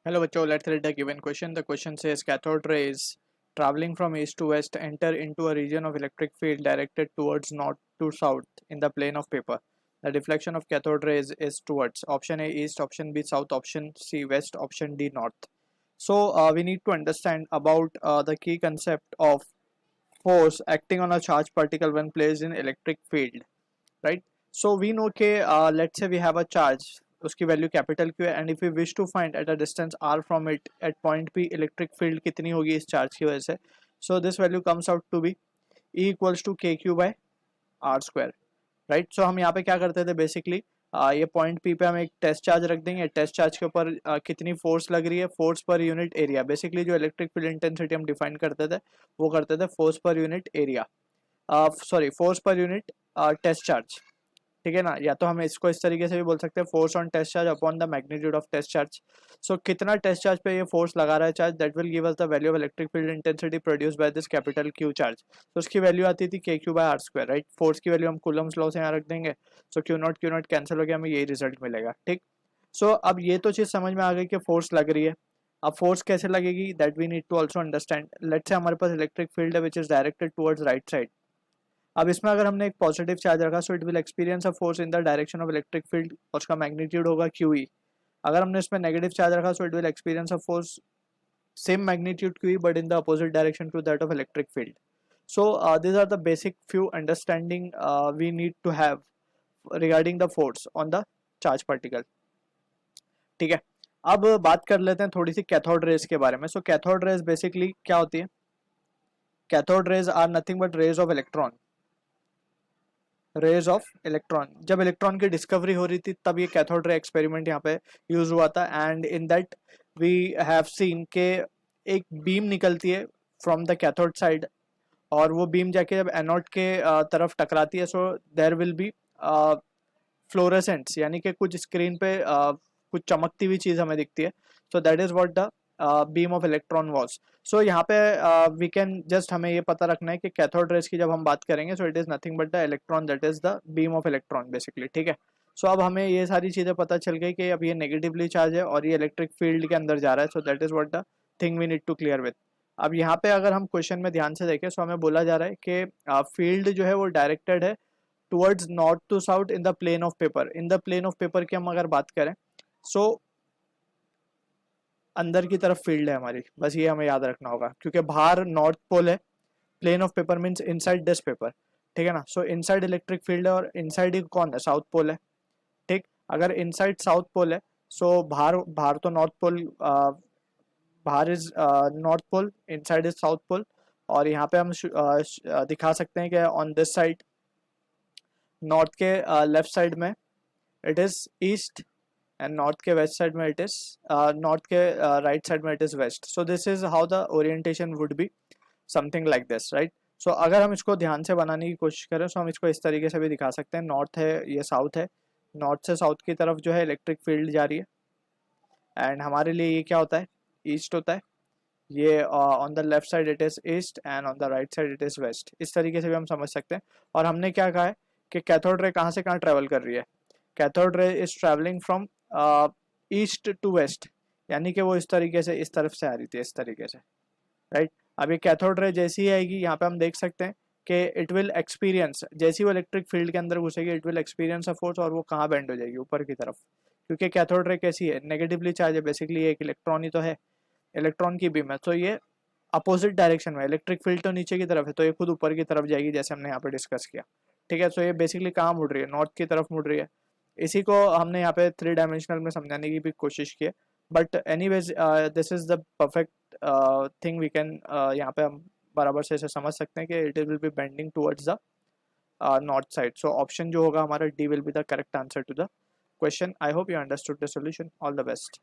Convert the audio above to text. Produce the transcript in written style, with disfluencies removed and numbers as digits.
Hello, bachcho. Let's read the given question. The question says cathode rays traveling from east to west enter into a region of electric field directed towards north to south in the plane of paper. The deflection of cathode rays is towards option A east, option B south, option C west, option D north. So we need to understand about the key concept of force acting on a charged particle when placed in electric field, right? So we know कि let's say we have a charge, उसकी value capital Q है, and if we wish to find at a distance r from it at point P electric field कितनी होगी इस charge की वजह से. So this value comes out to be E equals to K Q by R square, right. So हम यहाँ पे क्या करते थे बेसिकली, ये पॉइंट पी पे हम एक टेस्ट चार्ज रख देंगे. टेस्ट चार्ज के ऊपर कितनी फोर्स लग रही है, force per unit area. Basically जो इलेक्ट्रिक फील्ड इंटेंसिटी हम डिफाइन करते थे वो करते थे force per unit area, sorry force per unit test charge. ठीक है ना. या तो हम इसको इस तरीके से भी बोल सकते हैं, force on test charge upon the magnitude of test charge. So कितना टेस्ट चार्ज पे ये फोर्स लगा रहा है charge, that will give us the value of electric field intensity produce by this capital Q charge. तो उसकी value आती थी K Q by R square, right. Force की वैल्यू हम कूलम्स लॉ से यहाँ रख देंगे. सो क्यू नॉट कैंसिल हो गया, हमें यही रिजल्ट मिलेगा. ठीक. सो अब ये तो चीज़ समझ में आ गई कि फोर्स लग रही है. अब फोर्स कैसे लगेगी, that we need to also understand. Let's say हमारे पास इलेक्ट्रिक फील्ड है which is directed towards right side. अब इसमें अगर हमने एक पॉजिटिव चार्ज रखा, so it will experience a force in the direction of electric field और उसका मैग्नीट्यूड होगा क्यू ई. अगर हमने इसमें नेगेटिव चार्ज रखा, so it will experience a force same magnitude Q E but in the opposite direction to that of electric field. So these are the basic few understanding we need to have regarding the force on the charge particle. ठीक है. अब बात कर लेते हैं थोड़ी सी cathode rays के बारे में. सो कैथोड रेज बेसिकली क्या होती है. Cathode rays are nothing but rays of electron. Rays of electron, जब इलेक्ट्रॉन की डिस्कवरी हो रही थी तब ये कैथोड रे एक्सपेरिमेंट यहाँ पे यूज हुआ था. And in that we have seen के एक बीम निकलती है फ्रॉम द कैथोड साइड, और वो बीम जाके जब एनोड के तरफ टकराती है, सो देयर विल बी फ्लोरेसेंट्स, यानी कि कुछ स्क्रीन पे कुछ चमकती हुई चीज हमें दिखती है. So that is what the beam of electron was. So यहाँ पे वी कैन जस्ट हमें ये पता रखना है कि कैथोड रेज की जब हम बात करेंगे, so it is nothing but the electron, that is the beam of electron basically. ठीक है. सो अब हमें ये सारी चीजें पता चल गई कि अब ये नेगेटिवली चार्ज है और ये इलेक्ट्रिक फील्ड के अंदर जा रहा है. So that is what the thing we need to clear with. अब यहाँ पे अगर हम क्वेश्चन में ध्यान से देखें, सो हमें बोला जा रहा है कि फील्ड जो है वो डायरेक्टेड है towards north to south in the plane of paper. In the plane of paper की हम अगर बात करें, सो अंदर की तरफ फील्ड है हमारी, बस ये हमें याद रखना होगा, क्योंकि बाहर नॉर्थ पोल है. Plane of paper means inside this paper. ठीक है ना. सो इनसाइड इलेक्ट्रिक फील्ड है और इनसाइड ही कौन है, साउथ पोल है. ठीक. अगर इनसाइड साउथ पोल है, सो बाहर बाहर तो नॉर्थ पोल, बाहर is north pole, inside is south pole. और यहाँ पे हम दिखा सकते हैं कि ऑन दिस साइड, नॉर्थ के लेफ्ट साइड में it is east, and north के वेस्ट साइड में इट इज, नॉर्थ के राइट साइड में it is west. So this is how the orientation would be, something like this, right. So अगर हम इसको ध्यान से बनाने की कोशिश करें, सो हम इसको इस तरीके से भी दिखा सकते हैं. नॉर्थ है, ये साउथ है. नॉर्थ से साउथ की तरफ जो है इलेक्ट्रिक फील्ड जा रही है, एंड हमारे लिए ये क्या होता है, ईस्ट होता है. ये on the left side it is east and on the right side it is west. इस तरीके से भी हम समझ सकते हैं. और हमने क्या कहा है कि कैथोड रे कहाँ से कहाँ ट्रेवल कर रही है. Cathode ray is travelling from east to west, यानी कि वो इस तरीके से इस तरफ से आ रही थी, इस तरीके से, राइट. अब ये कैथोड रे जैसी ही आएगी, यहाँ पे हम देख सकते हैं कि इट विल एक्सपीरियंस, जैसी वो इलेक्ट्रिक फील्ड के अंदर घुसेगी, it will experience a force, और वो कहाँ बेंड हो जाएगी, ऊपर की तरफ. क्योंकि कैथोड रे कैसी है, नेगेटिवली चार्ज है. बेसिकली एक इलेक्ट्रॉन ही तो है, इलेक्ट्रॉन की बीम है. तो ये अपोजिट डायरेक्शन में, इलेक्ट्रिक फील्ड तो नीचे की तरफ है, तो ये खुद ऊपर की तरफ जाएगी, जैसे हमने यहाँ पे डिस्कस किया. ठीक है. सो ये बेसिकली कहाँ मुड़ रही है, नॉर्थ की तरफ मुड़ रही है. इसी को हमने यहाँ पे 3 डायमेंशनल में समझाने की भी कोशिश की है. But anyways this is the perfect thing we can, यहाँ पे हम बराबर से ऐसे समझ सकते हैं कि it will be bending towards the north side. So option जो होगा हमारा D will be the correct answer to the question. I hope you understood the solution. All the best.